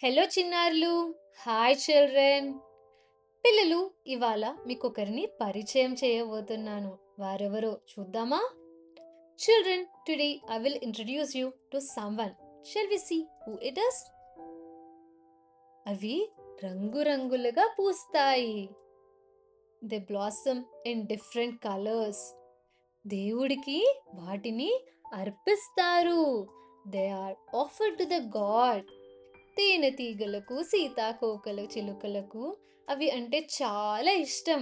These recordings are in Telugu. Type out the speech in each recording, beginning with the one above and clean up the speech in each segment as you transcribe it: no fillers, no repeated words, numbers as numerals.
హలో చిన్నారులు. Hi children. పిల్లలు, ఇవాళ మీకొకరిని పరిచయం చేయబోతున్నాను. వారెవరో చూద్దామా? Children, today I will introduce you to someone. Shall we see who it is? అవి రంగురంగులుగా పూస్తాయి. They blossom in different colours. దేవుడికి వాటిని అర్పిస్తారు. They are offered to the god. తేనెటీగలకు, సీతాకోకల చిలుకలకు అవి అంటే చాలా ఇష్టం.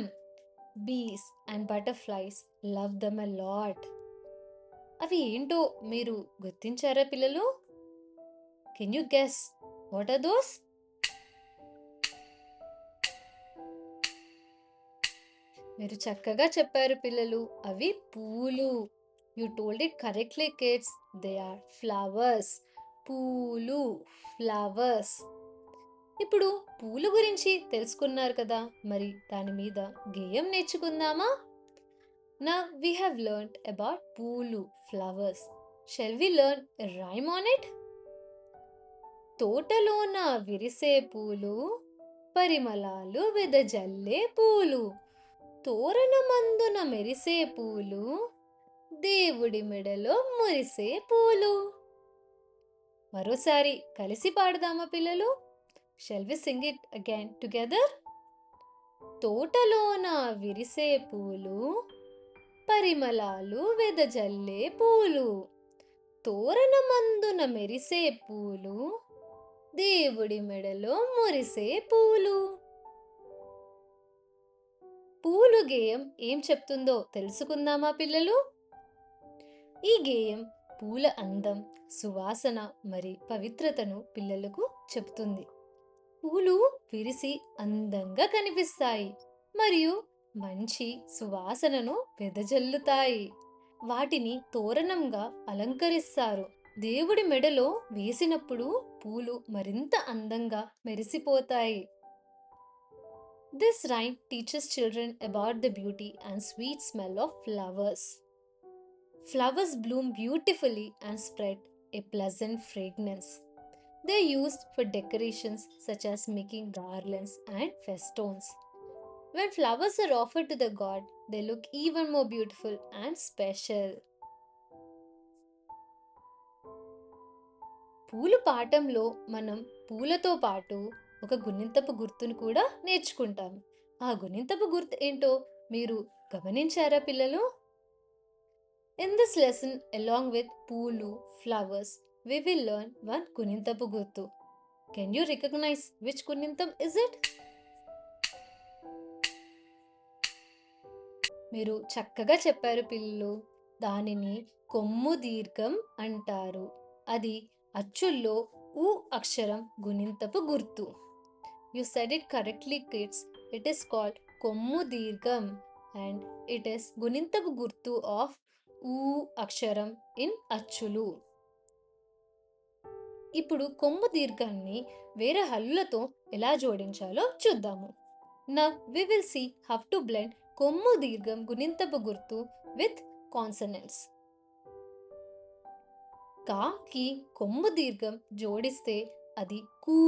Bees and butterflies love them a lot. అవి ఏంటో మీరు గుర్తించారా పిల్లలు? Can you guess what are those? మీరు చక్కగా చెప్పారు పిల్లలు. అవి పూలు. You told it correctly kids. They are flowers. పూలు, ఫ్లవర్స్. ఇప్పుడు పూలు గురించి తెలుసుకున్నారు కదా, మరి దాని మీద గేయం నేర్చుకుందామా? Now we have learnt about పూలు, flowers. Shall we learn a rhyme on it? తోటలోన విరిసే పూలు, పరిమళాలు వెదజల్లే పూలు, తోరణమందున మెరిసే పూలు, దేవుడి మెడలో మురిసే పూలు. మరోసారి కలిసి పాడదామా పిల్లలు? Shall we sing it again together? తోటలోన విరిసే పూలు, పరిమళాలు వెదజల్లే పూలు, తోరణమందున మెరిసే పూలు, దేవుడి మెడలో మురిసే పూలు. పూలు గేయం ఏం చెప్తుందో తెలుసుకుందామా పిల్లలు? ఈ గేయం పూల అందం, సువాసన మరి పవిత్రతను పిల్లలకు చెప్తుంది. పూలు విరిసి అందంగా కనిపిస్తాయి మరియు మంచి సువాసనను వెదజల్లుతాయి. వాటిని తోరణంగా అలంకరిస్తారు. దేవుడి మెడలో వేసినప్పుడు పూలు మరింత అందంగా మెరిసిపోతాయి. This rhyme teaches children about the beauty and sweet smell of flowers. Flowers bloom beautifully and spread a pleasant fragrance. They are used for decorations such as making garlands and festoons. When flowers are offered to the god, they look even more beautiful and special. పూలు పాఠంలో మనం పూలతో పాటు ఒక గుణింతపు గుర్తును కూడా నేర్చుకుంటాం. ఆ గుణింతపు గుర్తు ఏంటో మీరు గమనించారా పిల్లలు? In this lesson, along with పూలు, flowers, we will learn one గుణింతపు గుర్తు. Can you recognize which గుణింతం is it? మీరు చక్కగా చెప్పారు పిల్లలు. దానిని కొమ్ము దీర్ఘం అంటారు. అది అచ్చుల్లో ఊ అక్షరం గుణింతపు గుర్తు. You said it correctly kids. It is called కొమ్ము దీర్ఘం and it is గుణింతపు గుర్తు of ఊ అక్షరం in అచ్చులు. ఇప్పుడు కొమ్ము దీర్ఘాన్ని వేరే హల్లులతో ఎలా జోడించాలో చూద్దాము. Now we will see how to blend కొమ్ము దీర్ఘం గుణింతపు గుర్తు with consonants. కాకి కొమ్ము దీర్ఘం జోడిస్తే అది కూ.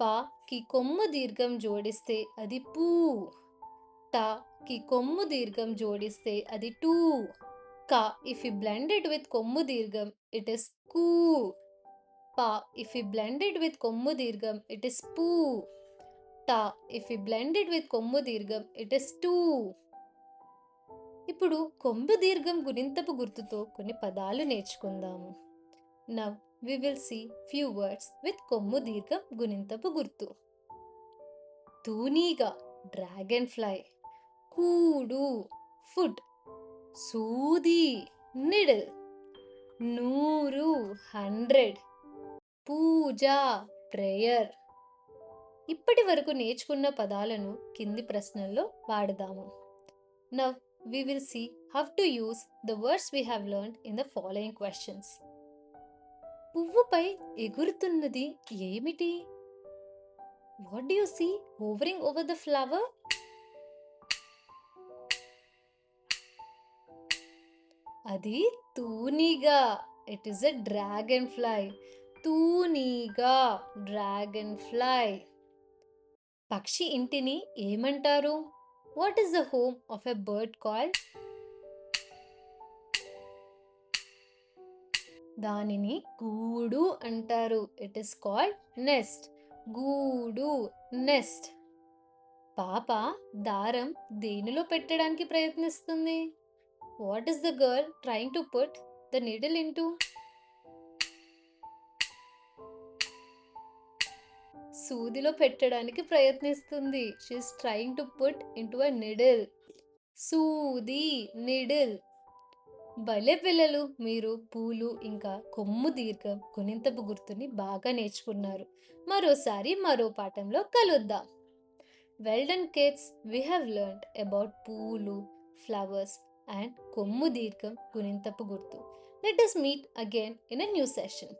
పాకి కొమ్ము దీర్ఘం జోడిస్తే అది పూ. టాకి కొమ్ము దీర్ఘం జోడిస్తే అది టూ. కా if we blend it with కొమ్ము దీర్ఘం it is కూ. పా if we blend it with కొమ్ము దీర్ఘం it is పూ. టా if we blend it with కొమ్ము దీర్ఘం it is టూ. ఇప్పుడు కొమ్ము దీర్ఘం గుణింతపు గుర్తుతో కొన్ని పదాలు నేర్చుకుందాము. Now we will see few words with కొమ్ము దీర్ఘం గుణింతపు గుర్తు. తూనీగ డ్రాగన్ ఫ్లై, కూడు ఫుడ్, సూది నిడిల్, నూరు 100, పూజ ప్రేయర్. ఇప్పటి వరకు నేర్చుకున్న పదాలను కింది ప్రశ్నల్లో వాడదాము. Now we will see how to use the words we have learned in the following questions. పువ్వుపై ఎగురుతున్నది ఏమిటి? What do you see hovering over the flower? అది తూనిగా. It is a dragonfly. తూనీగ, డ్రాగన్ ఫ్లై. పక్షి ఇంటిని ఏమంటారు? What is the home of a bird called? దానిని గూడు అంటారు. It is called nest. గూడు, నెస్ట్. పాప దారం దేనిలో పెట్టడానికి ప్రయత్నిస్తుంది? What is the girl trying to put the needle into? సూదిలో పెట్టడానికి ప్రయత్నిస్తుంది. She is trying to put into a needle. సూది, నిడిల్. భలే పిల్లలు, మీరు పూలు ఇంకా కొమ్ము దీర్ఘం గుణింతపు గుర్తుని బాగా నేర్చుకున్నారు. మరోసారి మరో పాఠంలో కలుద్దాం. Well done kids, we have learned about పూలు, flowers and కొమ్ము దీర్ఘం గుణింతపు గుర్తు. Let us meet again in a new session.